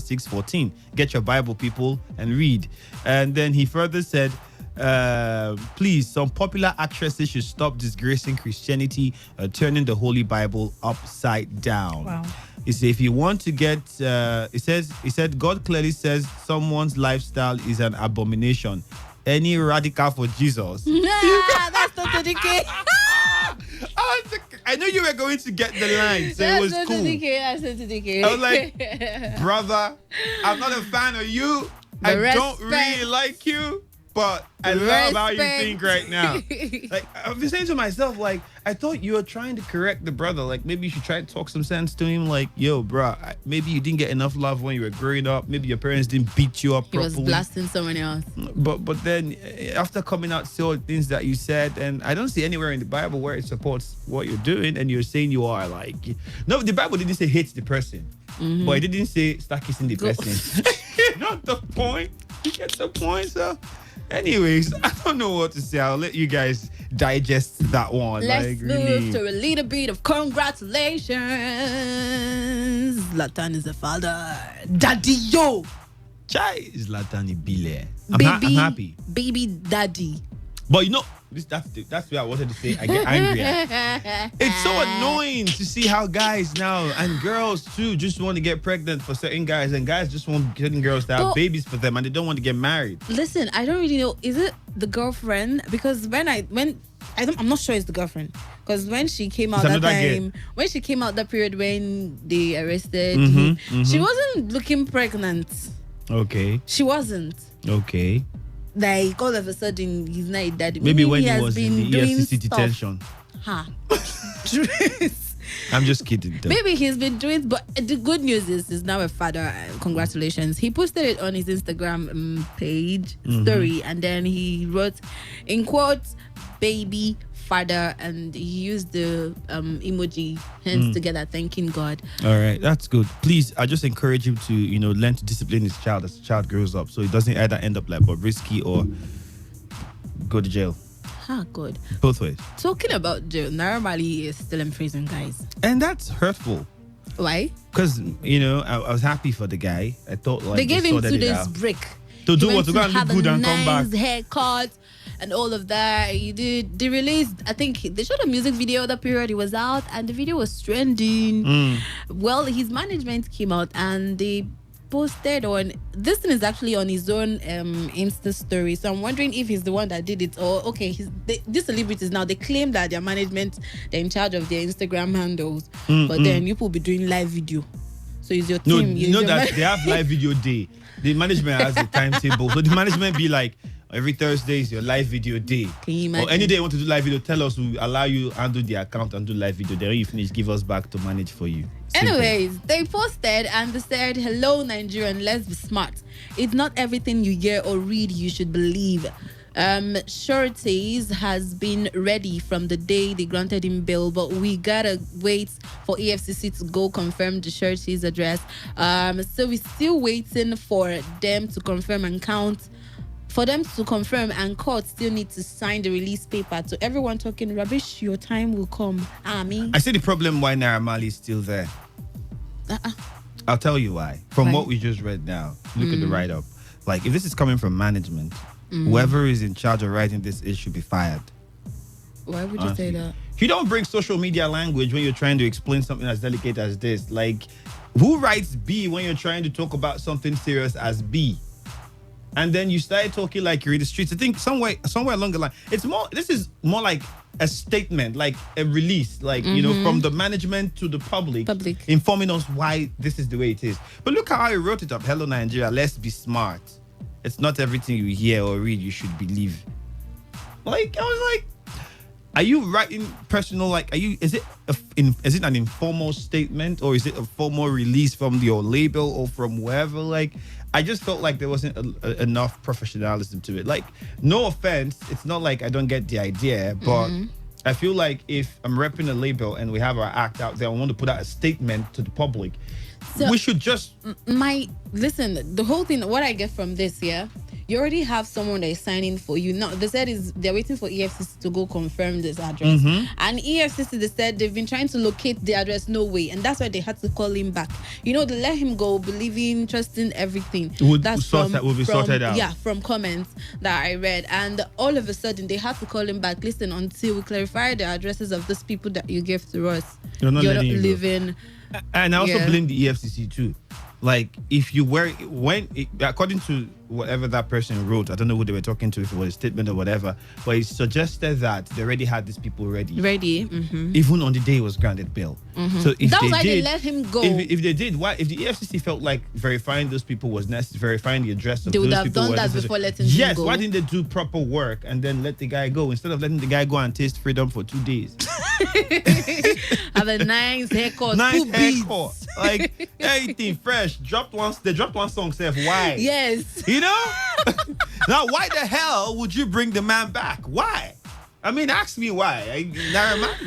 Galatians 6:14. Get your Bible, people, and read. And then he further said, please, some popular actresses should stop disgracing Christianity, turning the Holy Bible upside down. Wow. He said, if you want to get, he said, God clearly says someone's lifestyle is an abomination. Any radical for Jesus. That's not the case. I knew you were going to get the line, so it was cool. That's not the case. I was like, brother, I'm not a fan of you. I don't really like you, but I love how you think right now. Like, I've been saying to myself, like, I thought you were trying to correct the brother. Like, maybe you should try to talk some sense to him. Like, yo, bro, maybe you didn't get enough love when you were growing up. Maybe your parents didn't beat you up properly. He was blasting someone else. But then after coming out, say all the things that you said, and I don't see anywhere in the Bible where it supports what you're doing, and you're saying you are like, no, the Bible didn't say hate the person, but it didn't say start kissing the person. Not the point. You get the point, so. Anyways, I don't know what to say. I'll let you guys digest that one. Let's move to a little bit of congratulations. Zlatan is a father. Daddy, yo. Chai Zlatan Ibile. I'm happy. Baby daddy. But you know, that's what I wanted to say. I get angry at. It's so annoying to see how guys now and girls too just want to get pregnant for certain guys, and guys just want certain girls to have babies for them, and they don't want to get married. Listen, I don't really know. Is it the girlfriend? Because I'm not sure it's the girlfriend. Because when she came out that time, when she came out that period when they arrested him, she wasn't looking pregnant. Okay. She wasn't. Okay. Like all of a sudden he's not a daddy. Maybe when he was in the EFCC detention. I'm just kidding. Though. Maybe he's been doing, but the good news is he's now a father. Congratulations. He posted it on his Instagram page story, and then he wrote in quotes, baby father, and he used the emoji hands together thanking God. All right, that's good. Please, I just encourage him to learn to discipline his child as the child grows up, so he doesn't either end up like Bobrisky or go to jail. Good. Both ways. Talking about jail, Naira Marley is still in prison, guys, and that's hurtful. Why? Because I was happy for the guy. I thought like they gave him 2 days break to do what, to go and look good and come back, haircut and all of that. They released, I think they showed a music video that period he was out, and the video was trending. Well, his management came out and they posted on, this thing is actually on his own Insta story, so I'm wondering if he's the one that did it, or these celebrities now, they claim that their management, they're in charge of their Instagram handles, but then you will be doing live video, so it's your team. You know that they have live video day. The management has a timetable, so the management be like, every Thursday is your live video day. Can you imagine? Or any day you want to do live video, tell us, we'll allow you handle the account and do live video. Then when you finish, give us back to manage for you. Simple. Anyways, they posted and they said, hello Nigerian, let's be smart. It's not everything you hear or read you should believe. Sureties has been ready from the day they granted him bail, but we gotta wait for EFCC to go confirm the sureties address. So we're still waiting for them to confirm and count. For them to confirm, and court still need to sign the release paper. So everyone talking rubbish, your time will come. I see the problem why Naira Marley is still there. I'll tell you why. From what we just read now, look at the write-up. Like, if this is coming from management, whoever is in charge of writing this, it should be fired. Why would you say that? You don't bring social media language when you're trying to explain something as delicate as this. Like, who writes B when you're trying to talk about something serious as B? And then you started talking like you're in the streets. I think somewhere along the line, this is more like a statement, like a release, like, from the management to the public, informing us why this is the way it is. But look how I wrote it up. Hello, Nigeria, let's be smart. It's not everything you hear or read you should believe. Like, I was like, are you writing personal, like, is it an informal statement, or is it a formal release from your label or from wherever? Like, I just felt like there wasn't enough professionalism to it. Like, no offense, it's not like I don't get the idea, but I feel like if I'm repping a label and we have our act out there, I want to put out a statement to the public. So we should just... Listen, the whole thing, what I get from this, you already have someone that is signing for you. Now, they said they're waiting for EFCC to go confirm this address. And EFCC, they said they've been trying to locate the address, no way. And that's why they had to call him back. They let him go, believing, trusting everything. Will be sorted out. Yeah, from comments that I read. And all of a sudden, they had to call him back. Listen, until we clarify the addresses of those people that you gave to us, you're not living. And I also blame the EFCC too. Like, if you were, according to whatever that person wrote, I don't know who they were talking to, if it was a statement or whatever, but it suggested that they already had these people ready. Even on the day it was granted bail. So if that was why they let him go. If they did, why? If the EFCC felt like verifying those people was necessary, verifying the address of they those would have people done was that necessary. before letting him go. Yes, why didn't they do proper work and then let the guy go instead of letting the guy go and taste freedom for 2 days? Have a nice haircut. Like everything fresh. They dropped one song, Seth. Why? Yes. You know? Now, why the hell would you bring the man back? Why? I mean, ask me why.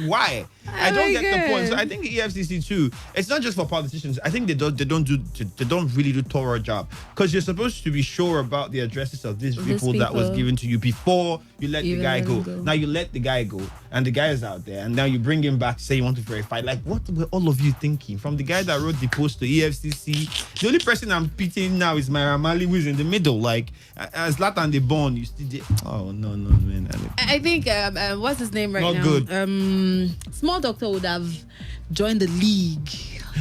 Why? I don't get the point. So I think the EFCC too. It's not just for politicians. I think they don't really do thorough job, because you're supposed to be sure about the addresses of these people that was given to you before you let the guy go. Now you let the guy go, and the guy is out there, and now you bring him back to say you want to verify. Like, what were all of you thinking? From the guy that wrote the post to EFCC, the only person I'm pitying now is Myra Mali, who's in the middle. Like, as Latan the Born, you still did. Oh no, man. I think what's his name right now? Not good. Small Doctor would have joined the league.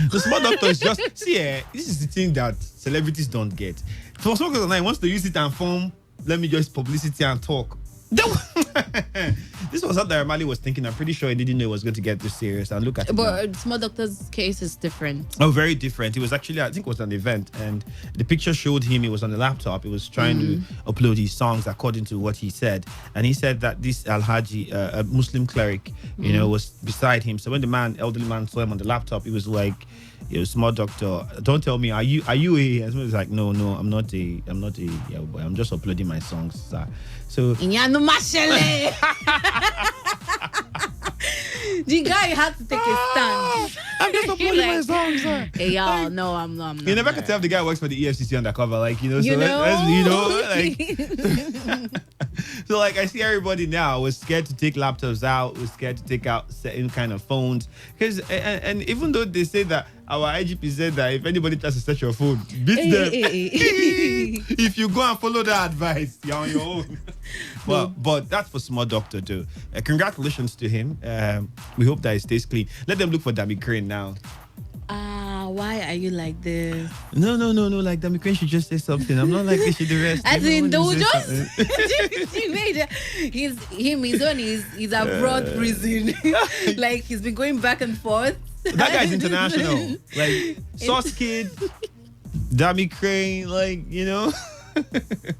The Small Doctor is just this is the thing that celebrities don't get. For Small Doctor, he wants to use it and form. Let me just publicity and talk. This was what Mali was thinking. I'm pretty sure he didn't know it was going to get this serious. And look at it. But Small Doctor's case is different. Oh, very different. It was actually, I think it was an event, and the picture showed him. He was on the laptop. He was trying to upload his songs according to what he said. And he said that this Al-Haji, a Muslim cleric, was beside him. So when the elderly man saw him on the laptop, he was like, Small Doctor, don't tell me, are you a? And he was like, no, I'm not a yeah, boy. I'm just uploading my songs, sir. So the guy had to take a stand. I'm just uploading my songs, sir. Hey, y'all, no, I'm not. You never can tell if the guy works for the EFCC undercover, like, So like, I see everybody now was scared to take laptops out, was scared to take out certain kind of phones, because and even though they say that our IGP said that if anybody tries to search your phone, beat them. If you go and follow that advice, you're on your own. But that's for Small Doctor too. Congratulations to him. We hope that it stays clean. Let them look for Dami Crane now. Why are you like this? No. Like, Dami Crane should just say something. I'm not like this. Should the rest. As in, they'll just. He's abroad prison. Like, he's been going back and forth. That guy's international. Like, Sauce Kid, Dami Crane, like,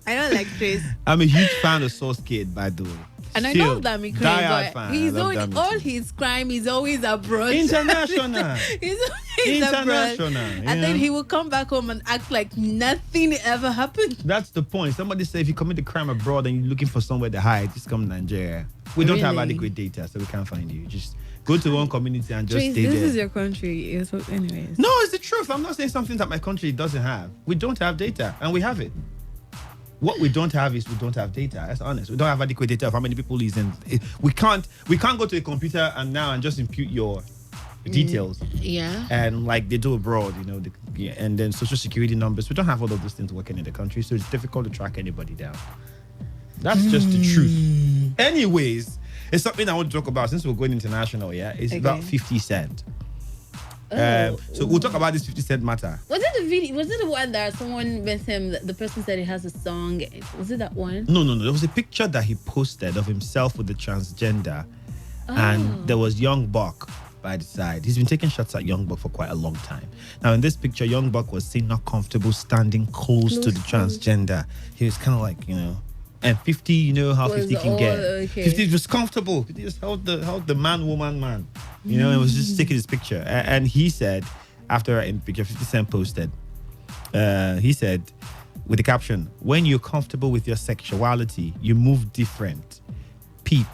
I don't like Chris. I'm a huge fan of Sauce Kid, by the way. And I know Dami Crane, but he's always, all his crime is always abroad. International. He's always abroad. And then he will come back home and act like nothing ever happened. That's the point. Somebody said if you commit a crime abroad and you're looking for somewhere to hide, just come to Nigeria. We don't have adequate data, so we can't find you. Just go to one community and just stay there. This is your country. Anyways. No, it's the truth. I'm not saying something that my country doesn't have. We don't have data, and we have it. What we don't have is we don't have data. That's honest. We don't have adequate data of how many people is in. We can't go to a computer and just impute your details. Yeah. And like they do abroad, and then social security numbers. We don't have all of those things working in the country, so it's difficult to track anybody down. That's just the truth. Anyways, it's something I want to talk about since we're going international. Yeah, it's about 50 Cent. So we'll talk about this 50 Cent matter. Was it the video? Was it the one that someone met him? The person said he has a song. Was it that one? No. There was a picture that he posted of himself with the transgender, and there was Young Buck by the side. He's been taking shots at Young Buck for quite a long time. Now in this picture, Young Buck was seen not comfortable standing close to the transgender. He was kind of like, and 50, you know how 50 can get. Okay. 50 was comfortable. 50 just held the man. And was just taking his picture. And he said, after in the picture 50 Cent posted, he said, with the caption, "When you're comfortable with your sexuality, you move different. Peep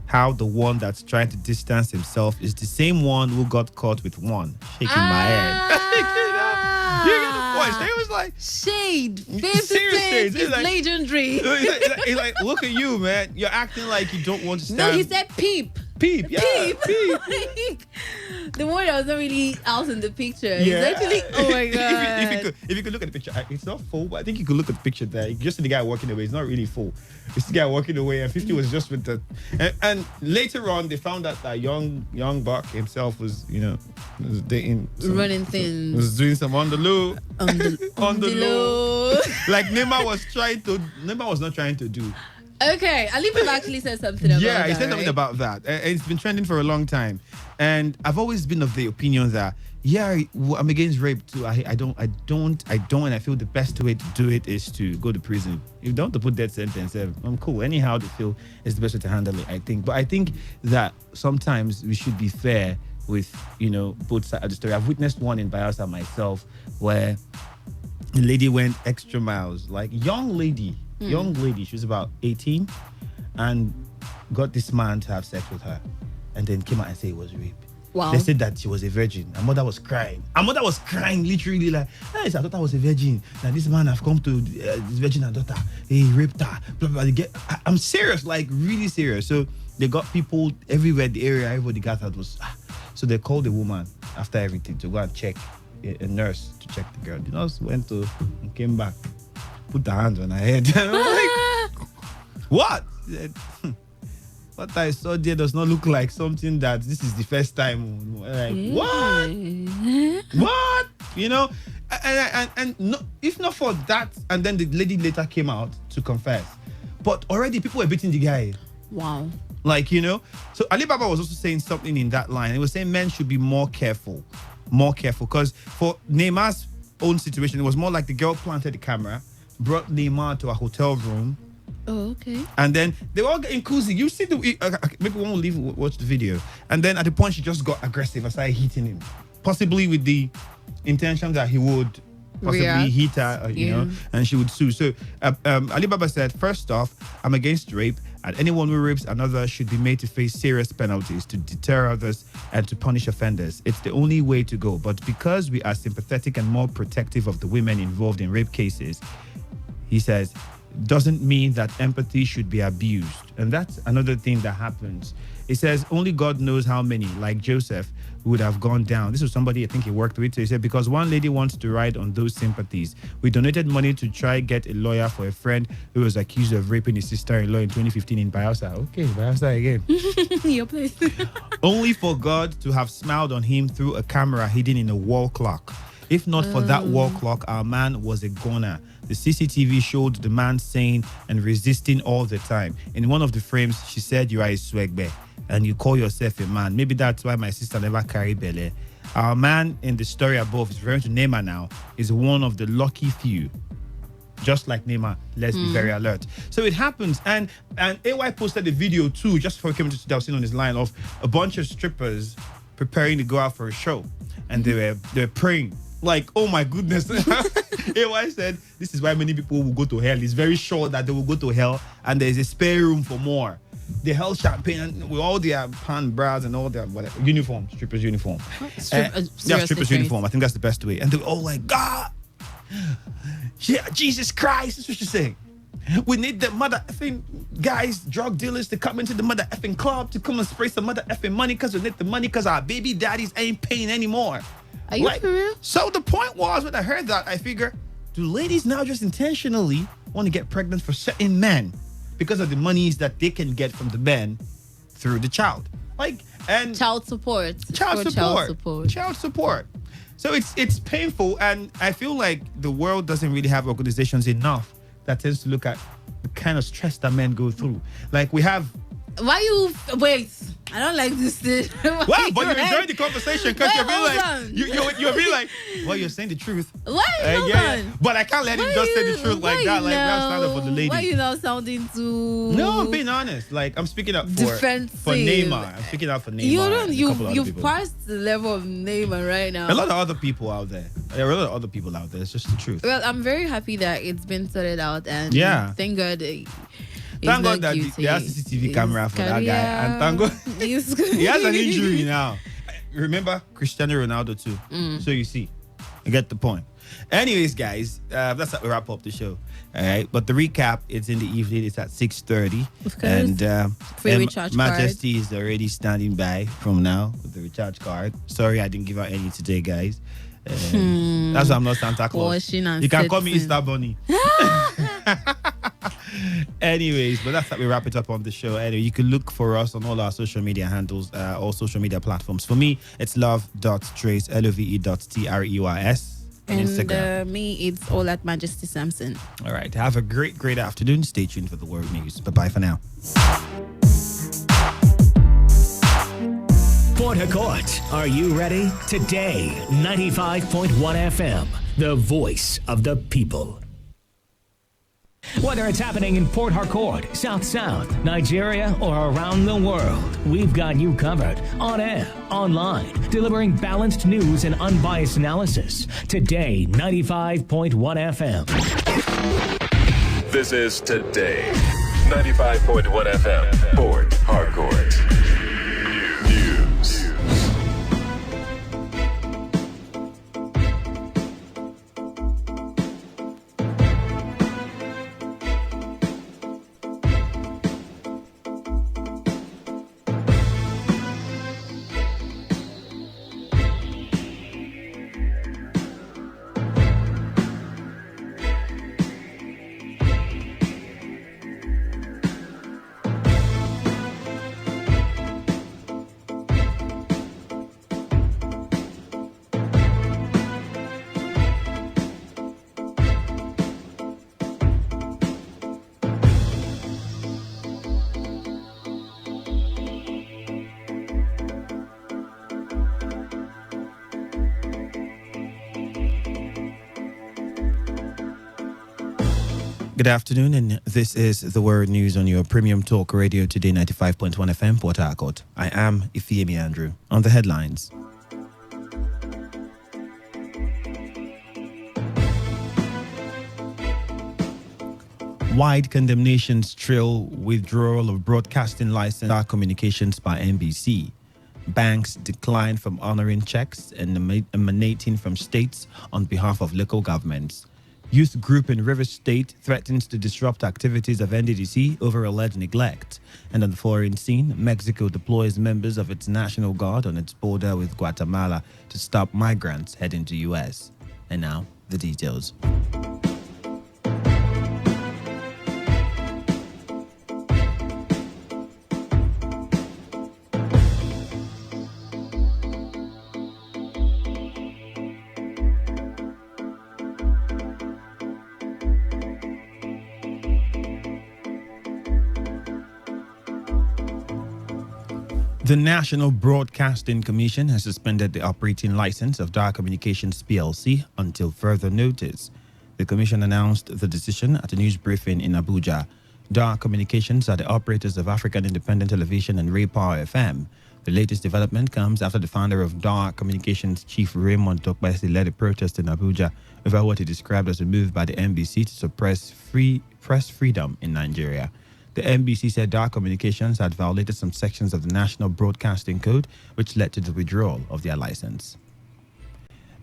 how the one that's trying to distance himself is the same one who got caught with one." Shaking my head. You get the voice. They was like shade. 50 serious shades. Cent is Like, legendary. He's like, look at you, man. You're acting like you don't want to stand. No, he said peep. Peep, yeah, peep. The one that was not really out in the picture. Yeah. He's actually, oh my god. If you could look at the picture, it's not full, but I think you could look at the picture there. You just see the guy walking away. It's not really full. It's the guy walking away, and 50 was just with the. And later on, they found out that young buck himself was, was dating, running things, was doing some on the low, on the low. Like Neymar was not trying to do. Okay, Alibaba actually said something about that. Yeah, he said something about that. And it's been trending for a long time. And I've always been of the opinion that, I'm against rape too. I don't, and I feel the best way to do it is to go to prison. If you don't have to put death sentence, I'm cool. Anyhow they feel is the best way to handle it, I think. But I think that sometimes we should be fair with, both sides of the story. I've witnessed one in Bayelsa myself where the lady went extra miles, like young lady, she was about 18, and got this man to have sex with her, and then came out and said it was rape. Wow. They said that she was a virgin. Her mother was crying. Literally like, hey, her daughter was a virgin. Now this man have come to this virgin her daughter. He raped her. Blah, blah, blah. I'm serious, like really serious. So they got people everywhere, the area, everybody gathered was. So they called the woman after everything to go and check, a nurse to check the girl. The nurse went to and came back, put her hands on her head. And I was like, what? What I saw there does not look like something that this is the first time. Like, what? What? And no, if not for that, and then the lady later came out to confess. But already people were beating the guy. Wow. Like, so Alibaba was also saying something in that line. He was saying men should be more careful. Because for Neymar's own situation, it was more like the girl planted the camera, brought Neymar to a hotel room. Oh, okay. And then they were all getting cozy. You see maybe one will leave and watch the video. And then at the point she just got aggressive and started hitting him, possibly with the intention that he would possibly hit her, and she would sue. So Alibaba said, first off, I'm against rape, and anyone who rapes another should be made to face serious penalties to deter others and to punish offenders. It's the only way to go. But because we are sympathetic and more protective of the women involved in rape cases, he says, doesn't mean that empathy should be abused. And that's another thing that happens. It says only God knows how many, like Joseph, would have gone down. This was somebody I think he worked with. So he said, because one lady wants to ride on those sympathies. We donated money to try get a lawyer for a friend who was accused of raping his sister-in-law in 2015 in Bayelsa. Okay, Bayelsa again. Your place. Only for God to have smiled on him through a camera hidden in a wall clock. If not for that wall clock, our man was a goner. The CCTV showed the man saying and resisting all the time. In one of the frames, she said, you are a swagbe and you call yourself a man. Maybe that's why my sister never carried belly. Our man in the story above, is referring to Neymar now, is one of the lucky few. Just like Neymar, let's be very alert. So it happens. And AY posted a video too, just before he came to Dalsin on his line, of a bunch of strippers preparing to go out for a show. And they were praying. Like, oh my goodness. AY said, this is why many people will go to hell. It's very sure that they will go to hell and there's a spare room for more. They held champagne with all their pan bras and all their uniform, strippers uniform. Strippers uniform. I think that's the best way. And they were all like, God, yeah, Jesus Christ. That's what she's saying. We need the mother effing guys, drug dealers to come into the mother effing club to come and spray some mother effing money because we need the money because our baby daddies ain't paying anymore. Are you for real? So the point was, when I heard that, I figure, do ladies now just intentionally want to get pregnant for certain men because of the monies that they can get from the men through the child? And child support. Child support. So it's painful, and I feel like the world doesn't really have organizations enough that tends to look at the kind of stress that men go through. Like we have. Wait, I don't like this thing. Well, but you're enjoying the conversation because you're really like, well, you're saying the truth. Why? But I can't let him just say the truth like that. Like, we have to stand up for the lady. Why are you not sounding too? No, I'm being honest. Like, I'm speaking up for Neymar. I'm speaking out for Neymar. You've passed the level of Neymar right now. A lot of other people out there. There are a lot of other people out there. It's just the truth. Well, I'm very happy that it's been sorted out, and thank God. Thank God that they have CCTV camera for that guy. And thank God he has an injury now. Remember Cristiano Ronaldo too. So you see, you get the point. Anyways, guys, that's how we wrap up the show. All right, but the recap, it's in the evening. It's at 6:30. Of course. And Free recharge Majesty is already standing by from now with the recharge card. Sorry, I didn't give out any today, guys. That's why I'm not Santa Claus. Washing and You can call me setting. Easter Bunny. Anyways, but that's how we wrap it up on the show. Anyway, you can look for us on all our social media handles, all social media platforms. For me, it's love.trace, love.treys on Instagram. And me, it's all at Majesty Samson. All right. Have a great afternoon. Stay tuned for the world news. Bye-bye for now. Port Harcourt, are you ready? Today, 95.1 FM, the voice of the people. Whether it's happening in Port Harcourt, South, Nigeria, or around the world, we've got you covered. On air, online, delivering balanced news and unbiased analysis. Today, 95.1 FM. This is Today, 95.1 FM, Port Harcourt. News. Good afternoon, and this is the Word News on your premium talk radio Today 95.1 FM, Port Harcourt. I am Ifeemi Andrew. On the headlines. Wide condemnations trail withdrawal of broadcasting license communications by NBC. Banks decline from honoring checks and emanating from states on behalf of local governments. Youth group in River State threatens to disrupt activities of NDDC over alleged neglect. And on the foreign scene, Mexico deploys members of its National Guard on its border with Guatemala to stop migrants heading to U.S. And now, the details. The National Broadcasting Commission has suspended the operating license of Dar Communications PLC until further notice. The Commission announced the decision at a news briefing in Abuja. Dar Communications are the operators of African Independent Television and Ray Power FM. The latest development comes after the founder of Dar Communications, Chief Raymond Dokbesi, led a protest in Abuja over what he described as a move by the NBC to suppress press freedom in Nigeria. The NBC said Dar Communications had violated some sections of the National Broadcasting Code, which led to the withdrawal of their license.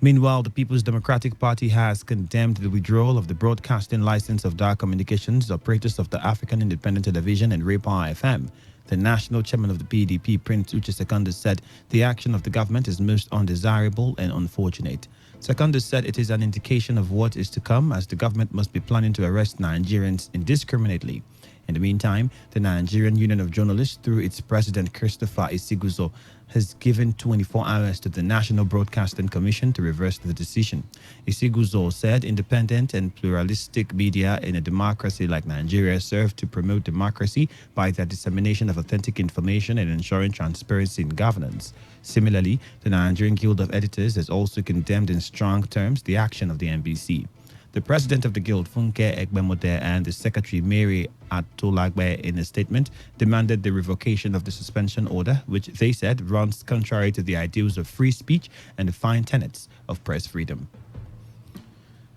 Meanwhile, the People's Democratic Party has condemned the withdrawal of the broadcasting license of Dar Communications, operators of the African Independent Television and Ray Power FM. The national chairman of the PDP, Prince Uche Secondus, said the action of the government is most undesirable and unfortunate. Secondus said it is an indication of what is to come, as the government must be planning to arrest Nigerians indiscriminately. In the meantime, the Nigerian Union of Journalists, through its president Christopher Isiguzo, has given 24 hours to the National Broadcasting Commission to reverse the decision. Isiguzo said independent and pluralistic media in a democracy like Nigeria serve to promote democracy by their dissemination of authentic information and ensuring transparency in governance. Similarly, the Nigerian Guild of Editors has also condemned in strong terms the action of the NBC. The president of the guild, Funke Egbemode, and the secretary, Mary Atolagbe, in a statement, demanded the revocation of the suspension order, which they said runs contrary to the ideals of free speech and the fine tenets of press freedom.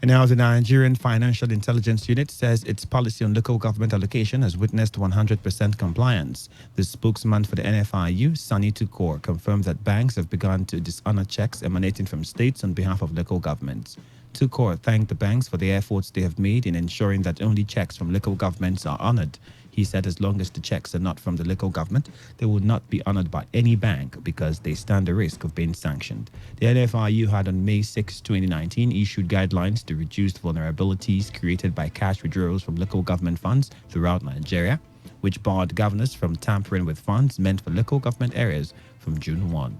And now the Nigerian Financial Intelligence Unit says its policy on local government allocation has witnessed 100% compliance. The spokesman for the NFIU, Sani Tukor, confirmed that banks have begun to dishonor checks emanating from states on behalf of local governments. Tukor thanked the banks for the efforts they have made in ensuring that only checks from local governments are honored. He said as long as the checks are not from the local government, they will not be honored by any bank because they stand the risk of being sanctioned. The NFRU had on May 6, 2019 issued guidelines to reduce vulnerabilities created by cash withdrawals from local government funds throughout Nigeria, which barred governors from tampering with funds meant for local government areas from June 1.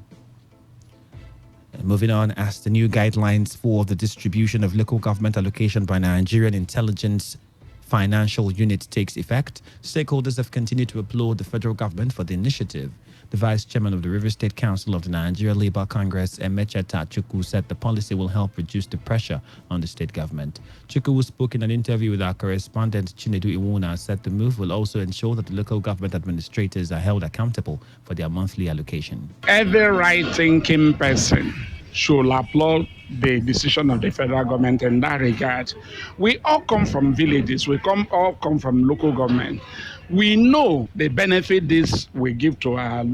Moving on, as the new guidelines for the distribution of local government allocation by Nigerian Intelligence Financial Unit takes effect, stakeholders have continued to applaud the federal government for the initiative. The vice chairman of the River State Council of the Nigeria Labour Congress, Emecheta Chukwu, said the policy will help reduce the pressure on the state government. Chukwu, who spoke in an interview with our correspondent Chinedu Iwuna, said the move will also ensure that the local government administrators are held accountable for their monthly allocation. Every right-thinking person should applaud the decision of the federal government in that regard. We all come from villages. We all come from local government. We know the benefit this will give to our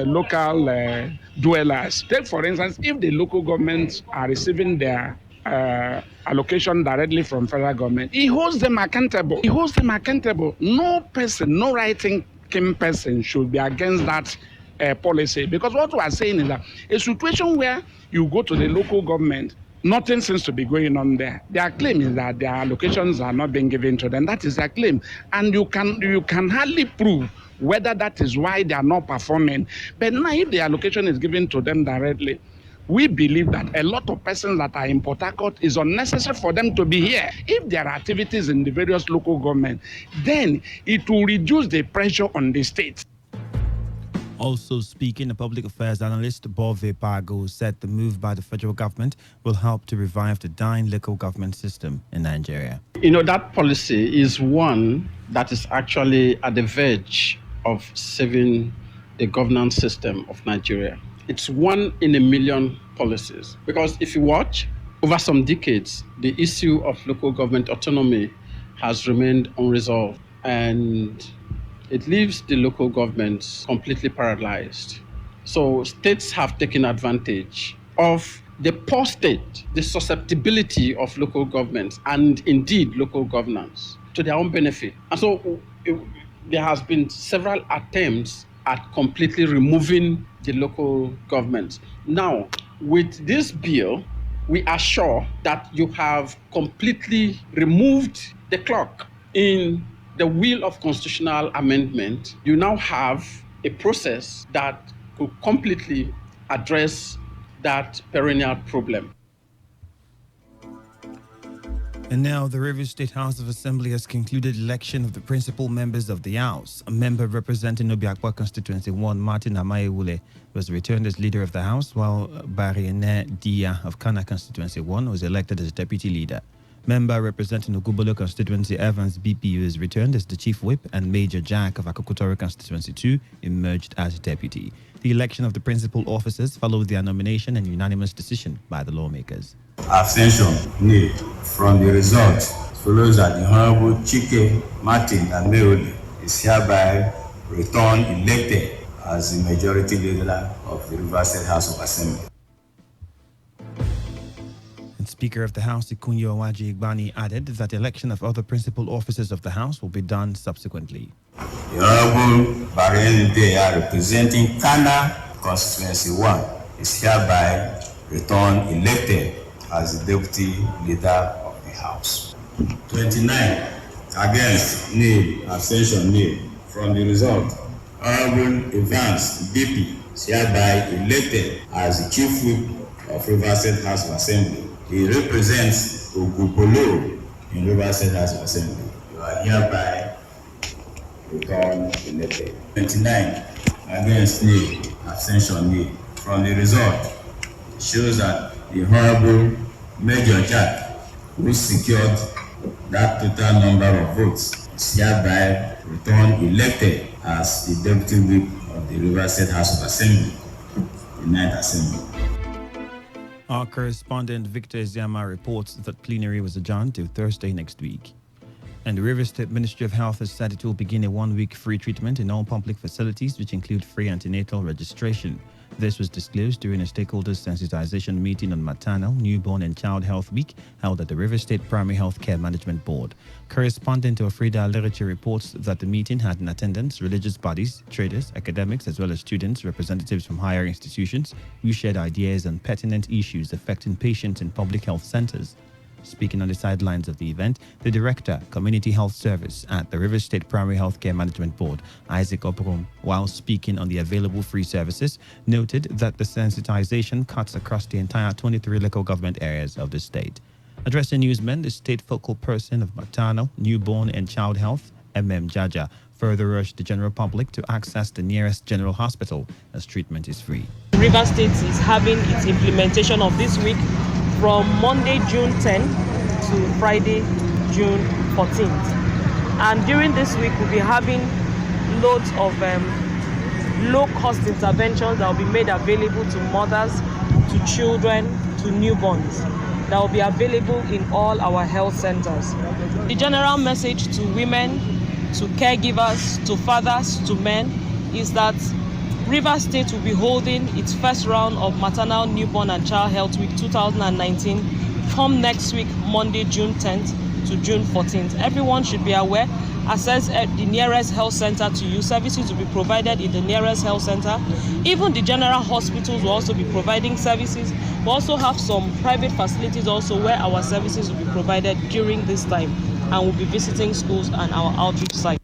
local dwellers. Take, for instance, if the local governments are receiving their allocation directly from federal government, it holds them accountable. No person, no right-thinking person should be against that policy, because what we are saying is that a situation where you go to the local government, nothing seems to be going on there. Their claim is that their allocations are not being given to them. That is their claim, and you can hardly prove whether that is why they are not performing. But now, if the allocation is given to them directly, we believe that a lot of persons that are in Port Harcourt is unnecessary for them to be here. If there are activities in the various local government, then it will reduce the pressure on the states. Also speaking, a public affairs analyst, Bove Pago, said the move by the federal government will help to revive the dying local government system in Nigeria. That policy is one that is actually at the verge of saving the governance system of Nigeria. It's one in a million policies. Because if you watch, over some decades, the issue of local government autonomy has remained unresolved. And it leaves the local governments completely paralyzed. So states have taken advantage of the poor state, the susceptibility of local governments, and indeed local governance to their own benefit. And so there has been several attempts at completely removing the local governments. Now, with this bill, we are sure that you have completely removed the clock. In the wheel of constitutional amendment, you now have a process that could completely address that perennial problem. And now the Rivers State House of Assembly has concluded election of the principal members of the House. A member representing Obiakwa Constituency 1, Martin Amayewule, was returned as leader of the House, while Bariene Dia of Kana Constituency 1 was elected as deputy leader. Member representing Ogubolo Constituency Evans BP was returned as the chief whip, and Major Jack of Akokotoro Constituency 2 emerged as deputy. The election of the principal officers followed their nomination and unanimous decision by the lawmakers. Abstention nil. From the result follows that the Honorable Chike Martin Ameole is hereby returned elected as the majority leader of the Rivers State House of Assembly. And Speaker of the House, Ikunyo Owaji Igbani, added that the election of other principal officers of the House will be done subsequently. The Honorable Bariene Dea, representing Kana Constituency 1, is hereby returned elected as the deputy leader of the House. 29 against, nil, abstention nil. From the result, Honorable Evans BP is hereby elected as the chief whip of Rivers State House of Assembly. He represents Ogubolo in Rivers State House of Assembly. You are hereby returned elected. 29 against, nil, abstention nil. From the result, it shows that the Honorable Major Jack, who secured that total number of votes, is hereby returned elected as the deputy whip of the Rivers State House of Assembly, the 9th Assembly. Our correspondent Victor Eziama reports that plenary was adjourned till Thursday next week. And the Rivers State Ministry of Health has said it will begin a 1-week free treatment in all public facilities, which include free antenatal registration. This was disclosed during a stakeholders sensitization meeting on Maternal, Newborn and Child Health Week held at the Rivers State Primary Health Care Management Board. Correspondent to Afrida Literature reports that the meeting had in attendance religious bodies, traders, academics, as well as students, representatives from higher institutions who shared ideas on pertinent issues affecting patients in public health centers. Speaking on the sidelines of the event, the Director, Community Health Service at the Rivers State Primary Health Care Management Board, Isaac Oprom, while speaking on the available free services, noted that the sensitization cuts across the entire 23 local government areas of the state. Addressing newsmen, the state focal person of maternal, newborn and child health, Jaja, further urged the general public to access the nearest general hospital as treatment is free. Rivers State is having its implementation of this week from Monday, June 10th to Friday, June 14th. And during this week, we'll be having loads of low-cost interventions that will be made available to mothers, to children, to newborns, that will be available in all our health centers. The general message to women, to caregivers, to fathers, to men is that Rivers State will be holding its first round of Maternal, Newborn and Child Health Week 2019 from next week, Monday, June 10th to June 14th. Everyone should be aware. Access at the nearest health center to you. Services will be provided in the nearest health center. Even the general hospitals will also be providing services. We also have some private facilities also where our services will be provided during this time, and we'll be visiting schools and our outreach sites.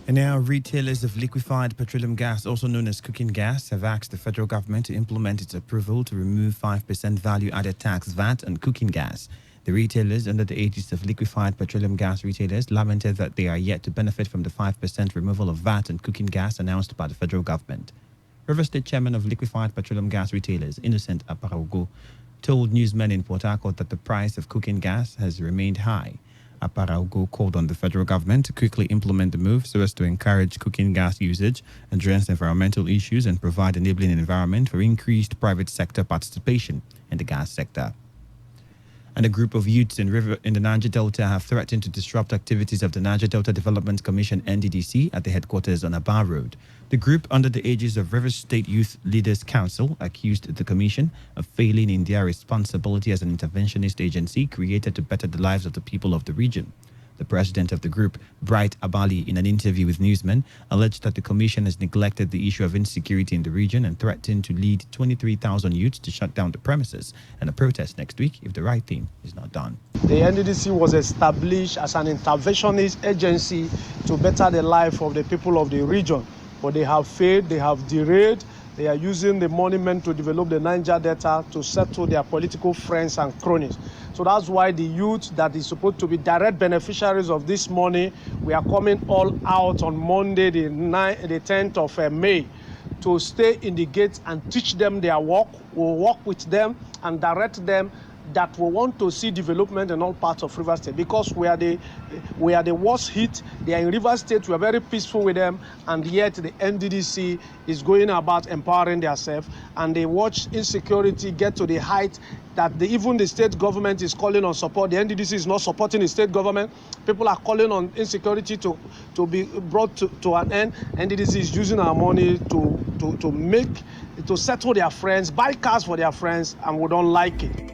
And now, retailers of liquefied petroleum gas, also known as cooking gas, have asked the federal government to implement its approval to remove 5% value-added tax VAT on cooking gas. The retailers under the aegis of liquefied petroleum gas retailers lamented that they are yet to benefit from the 5% removal of VAT on cooking gas announced by the federal government. River State Chairman of liquefied petroleum gas retailers, Innocent Aparaugo, told newsmen in Port Harcourt that the price of cooking gas has remained high. Aparaugo called on the federal government to quickly implement the move so as to encourage cooking gas usage, address environmental issues, and provide enabling environment for increased private sector participation in the gas sector. And a group of youths in the Niger Delta have threatened to disrupt activities of the Niger Delta Development Commission (NDDC) at the headquarters on Aba Road. The group, under the aegis of Rivers State Youth Leaders Council, accused the commission of failing in their responsibility as an interventionist agency created to better the lives of the people of the region. The president of the group, Bright Abali, in an interview with newsmen, alleged that the commission has neglected the issue of insecurity in the region and threatened to lead 23,000 youths to shut down the premises and a protest next week if the right thing is not done. The NDDC was established as an interventionist agency to better the life of the people of the region, but they have failed, they have derailed. They are using the monument to develop the Niger Delta to settle their political friends and cronies. So that's why the youth that is supposed to be direct beneficiaries of this money, we are coming all out on Monday, the 10th of May, to stay in the gates and teach them their work. We'll work with them and direct them that we want to see development in all parts of Rivers State, because we are the worst hit. They are in Rivers State. We are very peaceful with them, and yet the NDDC is going about empowering themselves, and they watch insecurity get to the height that even the state government is calling on support. The NDDC is not supporting the state government. People are calling on insecurity to be brought to an end. NDDC is using our money to settle their friends, buy cars for their friends, and we don't like it.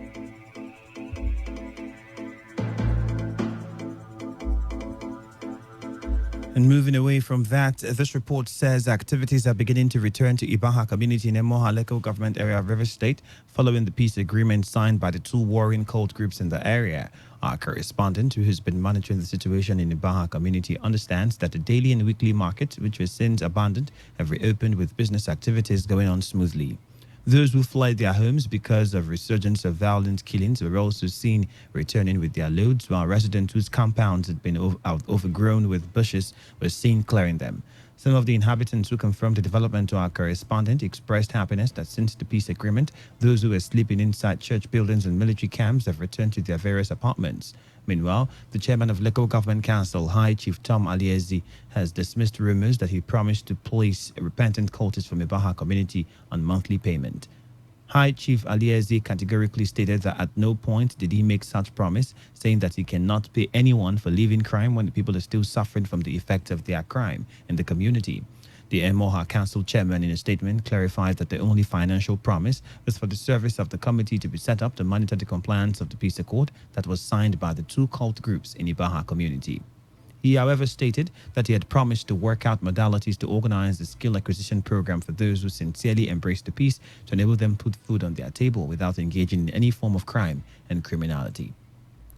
And moving away from that, this report says activities are beginning to return to Ibaha community in Emoha local government area of Rivers State following the peace agreement signed by the two warring cult groups in the area. Our correspondent, who has been monitoring the situation in Ibaha community, understands that the daily and weekly markets, which were since abandoned, have reopened with business activities going on smoothly. Those who fled their homes because of resurgence of violent killings were also seen returning with their loads, while residents whose compounds had been overgrown with bushes were seen clearing them. Some of the inhabitants who confirmed the development to our correspondent expressed happiness that since the peace agreement, those who were sleeping inside church buildings and military camps have returned to their various apartments. Meanwhile, the chairman of Local Government Council, High Chief Tom Aliezi, has dismissed rumors that he promised to place repentant cultists from Ibaha community on monthly payment. High Chief Aliezi categorically stated that at no point did he make such promise, saying that he cannot pay anyone for leaving crime when the people are still suffering from the effects of their crime in the community. The Emoha Council chairman, in a statement, clarified that the only financial promise was for the service of the committee to be set up to monitor the compliance of the peace accord that was signed by the two cult groups in Ibaha community. He, however, stated that he had promised to work out modalities to organize the skill acquisition program for those who sincerely embrace the peace to enable them to put food on their table without engaging in any form of crime and criminality.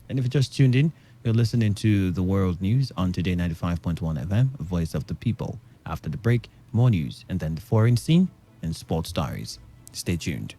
And if you just tuned in, you're listening to the World News on Today 95.1 FM, Voice of the People. After the break, more news and then the foreign scene and sports stories. Stay tuned.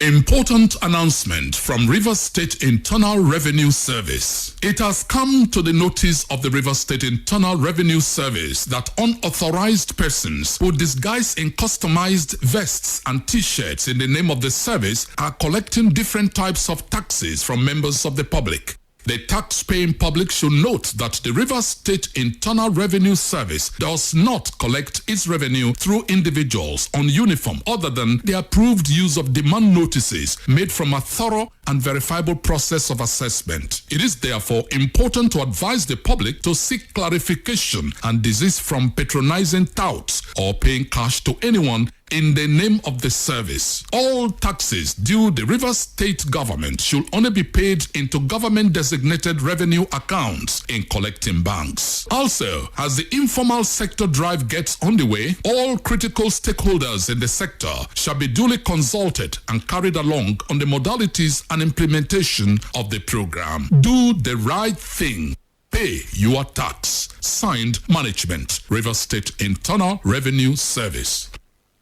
Important announcement from Rivers State Internal Revenue Service. It has come to the notice of the Rivers State Internal Revenue Service that unauthorized persons who disguise in customized vests and t-shirts in the name of the service are collecting different types of taxes from members of the public. The tax-paying public should note that the Rivers State Internal Revenue Service does not collect its revenue through individuals on uniform other than the approved use of demand notices made from a thorough and verifiable process of assessment. It is therefore important to advise the public to seek clarification and desist from patronizing touts or paying cash to anyone in the name of the service. All taxes due the Rivers State government should only be paid into government-designated revenue accounts in collecting banks. Also, as the informal sector drive gets underway, all critical stakeholders in the sector shall be duly consulted and carried along on the modalities and implementation of the program. Do the right thing. Pay your tax. Signed, Management, Rivers State Internal Revenue Service.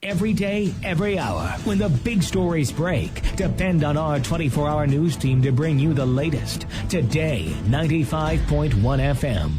Every day, every hour, when the big stories break, depend on our 24-hour news team to bring you the latest. Today, 95.1 FM.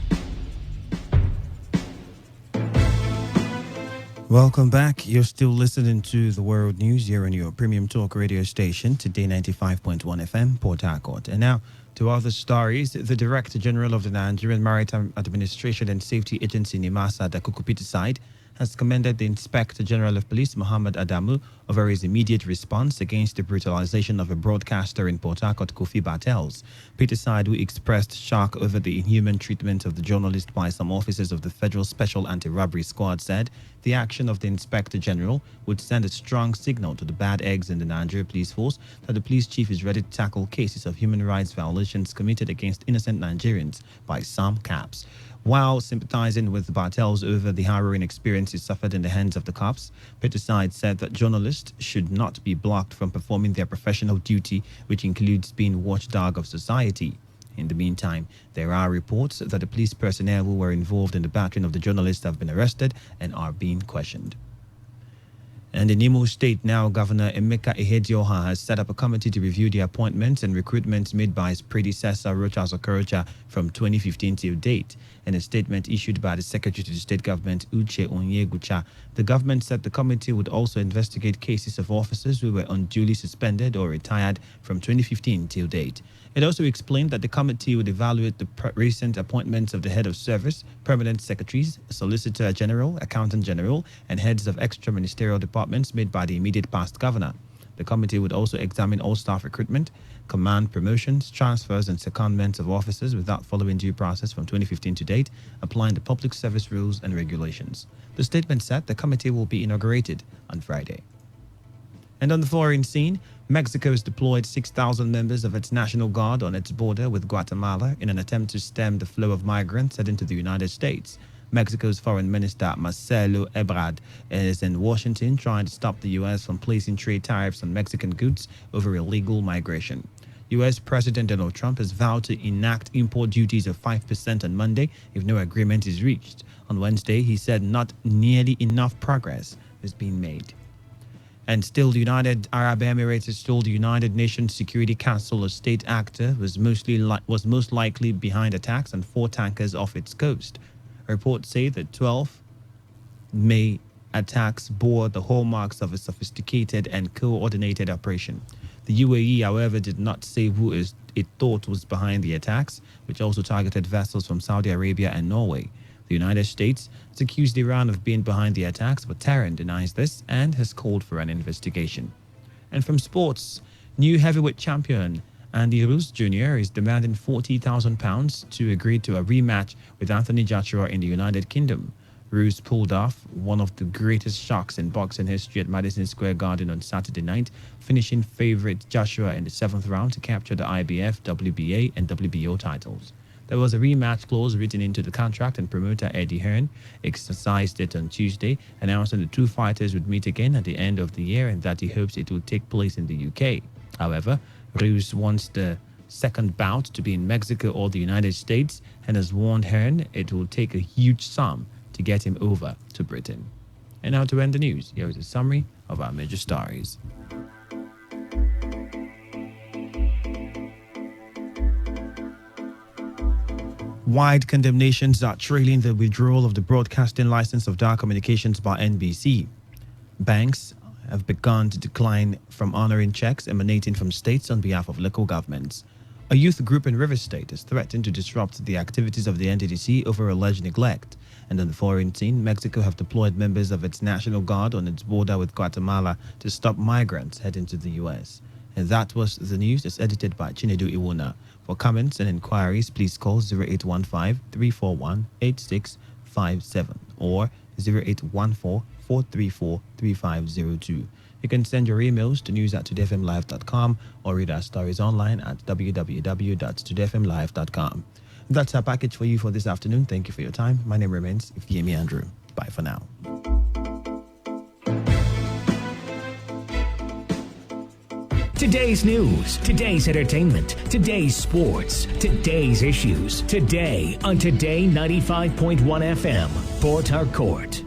Welcome back. You're still listening to the World News here on your premium talk radio station, Today 95.1 FM, Port Harcourt. And now, to other stories. The Director General of the Nigerian Maritime Administration and Safety Agency, NIMASA, Dakuku Peterside, has commended the Inspector General of Police, Muhammad Adamu, over his immediate response against the brutalization of a broadcaster in Port Harcourt, Kofi Bartels. Peterside, who expressed shock over the inhuman treatment of the journalist by some officers of the Federal Special Anti-Robbery Squad, said the action of the Inspector General would send a strong signal to the bad eggs in the Nigerian police force that the police chief is ready to tackle cases of human rights violations committed against innocent Nigerians by some caps. While sympathizing with Bartels over the harrowing experience he suffered in the hands of the cops, Peterside said that journalists should not be blocked from performing their professional duty, which includes being watchdog of society. In the meantime, there are reports that the police personnel who were involved in the battering of the journalists have been arrested and are being questioned. And in Imo State now, Governor Emeka Ihedioha has set up a committee to review the appointments and recruitments made by his predecessor, Rochas Okorocha, from 2015 till date. In a statement issued by the Secretary to the State Government, Uche Onyegucha, the government said the committee would also investigate cases of officers who were unduly suspended or retired from 2015 till date. It also explained that the committee would evaluate the recent appointments of the head of service, permanent secretaries, solicitor general, accountant general, and heads of extra-ministerial departments made by the immediate past governor. The committee would also examine all staff recruitment, command promotions, transfers, and secondments of officers without following due process from 2015 to date, applying the public service rules and regulations. The statement said the committee will be inaugurated on Friday. And on the foreign scene, Mexico has deployed 6,000 members of its National Guard on its border with Guatemala in an attempt to stem the flow of migrants heading to the United States. Mexico's Foreign Minister Marcelo Ebrard is in Washington trying to stop the U.S. from placing trade tariffs on Mexican goods over illegal migration. U.S. President Donald Trump has vowed to enact import duties of 5% on Monday if no agreement is reached. On Wednesday, he said not nearly enough progress has been made. And still, the United Arab Emirates has told the United Nations Security Council a state actor was most likely behind attacks on 4 tankers off its coast. Reports say that 12 May attacks bore the hallmarks of a sophisticated and coordinated operation. The UAE, however, did not say who it thought was behind the attacks, which also targeted vessels from Saudi Arabia and Norway. The United States has accused Iran of being behind the attacks, but Tehran denies this and has called for an investigation. And from sports, new heavyweight champion Andy Ruiz Jr. is demanding £40,000 to agree to a rematch with Anthony Joshua in the United Kingdom. Ruiz pulled off one of the greatest shocks in boxing history at Madison Square Garden on Saturday night, finishing favorite Joshua in the 7th round to capture the IBF, WBA, and WBO titles. There was a rematch clause written into the contract, and promoter Eddie Hearn exercised it on Tuesday, announcing the two fighters would meet again at the end of the year and that he hopes it will take place in the UK. However, Ruiz wants the second bout to be in Mexico or the United States and has warned Hearn it will take a huge sum to get him over to Britain. And now to end the news, here is a summary of our major stories. Wide condemnations are trailing the withdrawal of the broadcasting license of Dar Communications by NBC. Banks have begun to decline from honoring checks emanating from states on behalf of local governments. A youth group in Rivers State has threatened to disrupt the activities of the NDDC over alleged neglect. And on the foreign scene, Mexico have deployed members of its National Guard on its border with Guatemala to stop migrants heading to the U.S. And that was the news. It's edited by Chinedu Iwuna. For comments and inquiries, please call 0815-341-8657 or 0814-434-3502. You can send your emails to news@todayfmlive.com or read our stories online at www.todayfmlive.com. That's our package for you for this afternoon. Thank you for your time. My name remains Ifyemi Andrew. Bye for now. Today's news, today's entertainment, today's sports, today's issues. Today on Today 95.1 FM, Port Harcourt.